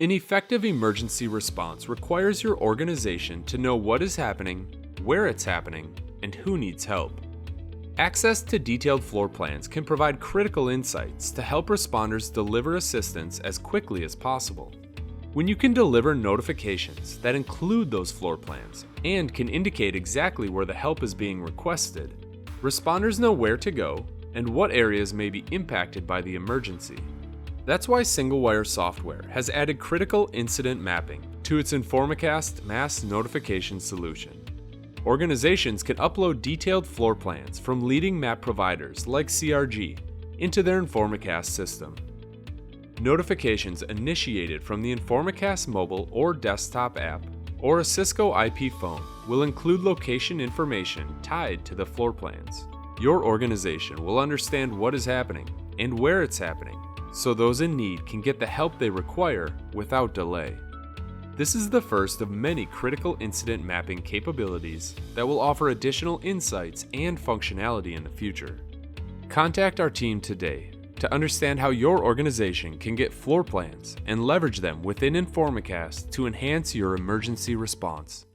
An effective emergency response requires your organization to know what is happening, where it's happening, and who needs help. Access to detailed floor plans can provide critical insights to help responders deliver assistance as quickly as possible. When you can deliver notifications that include those floor plans and can indicate exactly where the help is being requested, responders know where to go and what areas may be impacted by the emergency. That's why SingleWire software has added critical incident mapping to its InformaCast mass notification solution. Organizations can upload detailed floor plans from leading map providers like CRG into their InformaCast system. Notifications initiated from the InformaCast mobile or desktop app or a Cisco IP phone will include location information tied to the floor plans. Your organization will understand what is happening and where it's happening, so those in need can get the help they require without delay. This is the first of many critical incident mapping capabilities that will offer additional insights and functionality in the future. Contact our team today to understand how your organization can get floor plans and leverage them within InformaCast to enhance your emergency response.